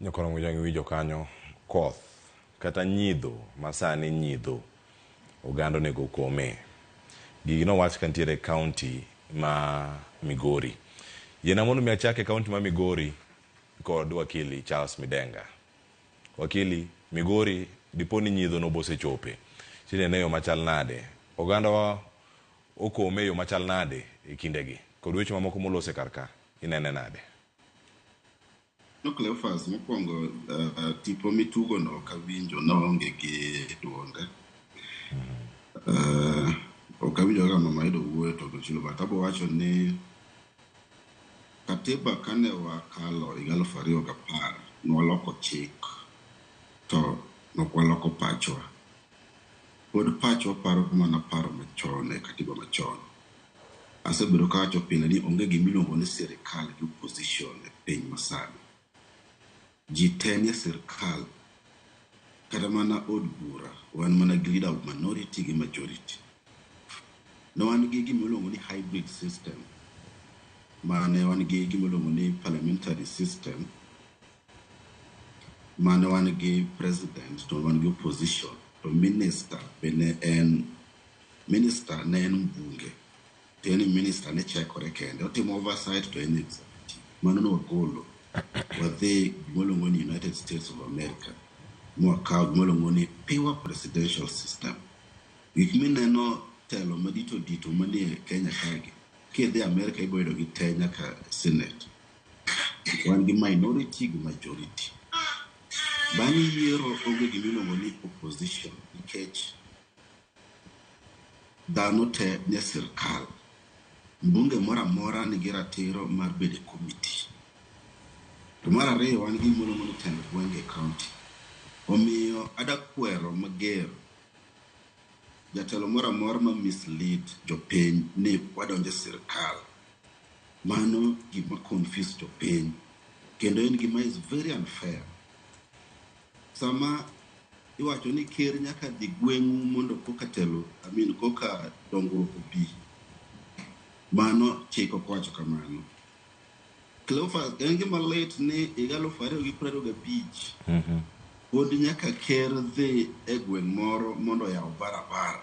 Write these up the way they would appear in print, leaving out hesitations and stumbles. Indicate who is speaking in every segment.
Speaker 1: Nyakoro mujang wijo kanyo koth kata nyidho masani nyidho ogando nego kome. Gigi no wach kantiere county ma Migori. Yena mondo mi achake county ma Migori kod wakili Charles Midenga. Wakili Migori diponi nyidho no bose chope. Chine neyo machal nade. Oganda wa okome yo machal nade ikindegi. Kod weche mamoko molose karka inene nade.
Speaker 2: No Cleophas mokwongo tipo mitugo no kawinjo no onge gi duonde. Okawinjo kama maido wuoyo to gochilo batabo wacho ni katiba kane wakalo 2010 nwaloko chik to nokwaloko pachwa. Pod pachwa paro mana paro machon e katiba machon. Asebedo kawacho pile ni onge gimiluongo ni sirikal gi opposition e piny masani. Jitenie sirkal kata mana od bura wan mana gi leader of minority gi majority. No wan gi gimiluongo ni hybrid system. Mane wan gi gimiluongo ni parliamentary system. Mane wan gi president to wan gi opposition to minister bene en minister ne en mbunge. Teni minister ne chekore kende otimo oversight to en executive. Mano no golo wadhi gimolongo ni United States of America mwakaw gimolongo ni pure presidential system. Gik mineno telo madito manie Kenya kagi kidhi America iboyudo gi te nyaka Senate. Wan gi minority gi majority. Bang' yiero onge gimiluongo ni opposition nikech dhano te ne sirkal. Mbunge mora mora nigi ratiro mar bedo committee. To mar ariyo wan gi gimolongo ni tend gwenge county. Omiyo adakwero mager jatelo mora mora ma mislead jopiny ni wadonje sirkal. Mano gima confuse jopiny. Kendo en gima is very unfair. Sama iwacho ni ker nyaka dhi gweng'u mondo koka telo, koka dongruok obi. Mano chiko kwacho kamano. Cleophas, en gima late ni 2025. Pod nyaka ker dhi e gweng' moro mondo yaw barabara.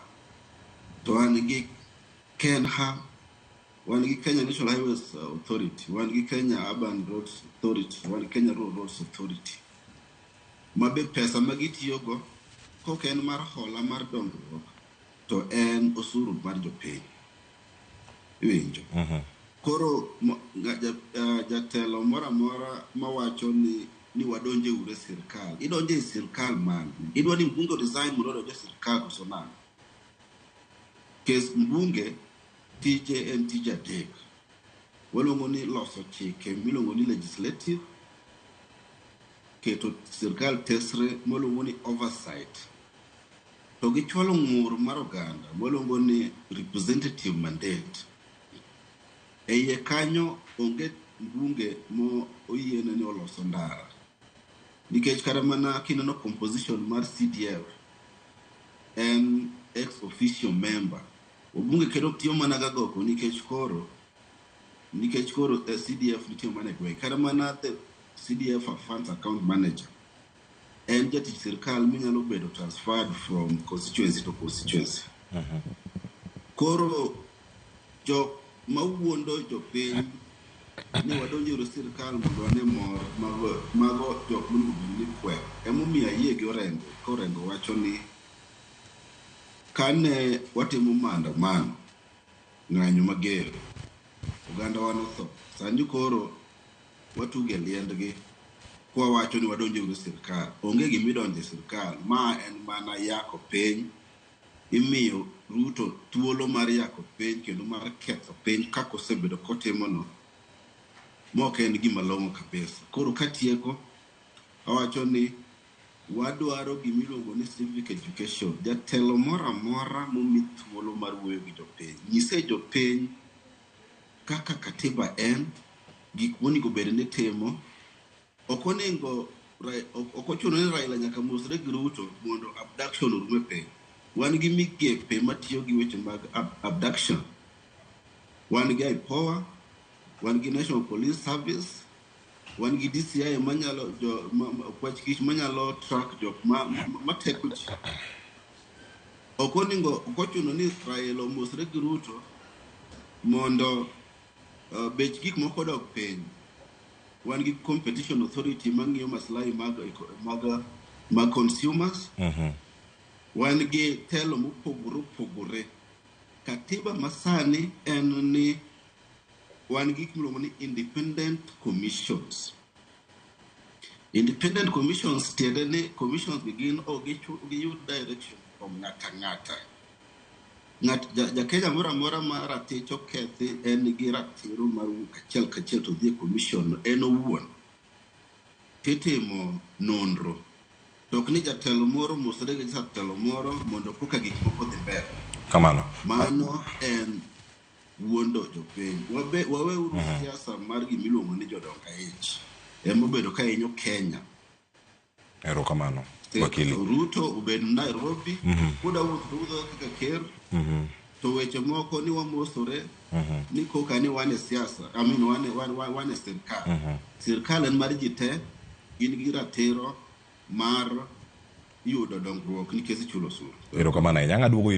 Speaker 2: To wan gi KENHA, wan gi Kenya National Highways Authority, wan gi Kenya Urban Roads Authority, wan gi Kenya Rural Roads Authority. Mabe pesa magitiyogo kok en mar hola mar dongruok to en osuru mar jopiny. Iwinjo. Koro jatelo mora mora mawacho ni wadonje ure sirkal. Idonje e sirkal man. Idwa ni mbunge resign mondo odonje sirkal koso nang'. Kes mbunge tije en tije adek. Waluongo ni loso chike miluongo ni legislative. Keto sirkal tesre waluongo ni oversight. To gichwalo ng'ur mar oganda waluongo ni representative mandate. Eye kanyo onge mbunge mo oyiene ni oloso ndara. Nikech kata mana kineno composition mar CDF en ex officio member. Obunge kendo tiyo mana gagoko nikech koro CDF nitiyo mana gweng'. Kata mana the CDF funds account manager. En jatich sirkal minyalo bedo transferred from constituency to constituency. Koro mawuondo jopiny ni wadonjo ure sirkal mondo wane mor mago jok miluongo ni kwe. Emomiyo ayie gi Orengo wacho ni kane watimo maandamano ng'anyo mager oganda wa notho. Sani koro watuge liendgi kwa wacho ni wadonjo ure sirkal. Onge gimidonje sirkal. Ma en mana yako piny. Imiyo Ruto thuolo mar yako piny kendo mar ketho piny kako osebedo kotimo no. Mok en gima long'o kabisa. Koro katieko awacho ni wadwaro gimiluongo ni civic education. Jatelo mora mora momi thuolo mar wuoyo gi jopiny. Nyise jopiny kaka katiba en, gik monego bed ni timo. Ok ochuno ni Raila nyaka mosre gi Ruto mondo abduction orume piny. Wan gi migepe matiyo gi weche mag abduction. Wan gi IPOA, wan gi National Police Service, wan gi DCI manyalo kwach kich manyalo track jok ma teko ji. Okoningo okochuno ni Raila omosre gi Ruto mondo bech gik moko dok piny. Wan gi competition authority mang'iyo maslahi mag consumers. Wan gi telo mopogore. Katiba masani en ni wan gi miluongo ni independent commissions. Independent commissions tiende ni commissions begin giyud direction from ng'ata. Ja Kenya mora ma ratich okethi en gi ratiro mar kachiel to dhi commission en owuon. Titimo nonro. Tok ni jatelo moro mosre gi jatelo moro mondo koka gik moko dhi mbele.
Speaker 1: Kamano.
Speaker 2: Mano en wuondo jopiny. Wawe uru siasa mar gimiluongo ni jodonga ich. Emobedo ka inyo Kenya.
Speaker 1: Ero kamano. Wakili.
Speaker 2: Ruto ubed Nairobi. Kuda wuotho kaka ker. To weche moko ni wamosore. Ni koka ni wane siasa. I mean wane sirkal. Sirkal en mar jite. Gin gi ratiro mar yudo dongruok nikech chulo osuru.
Speaker 1: Ero kamano. Nyanga duogo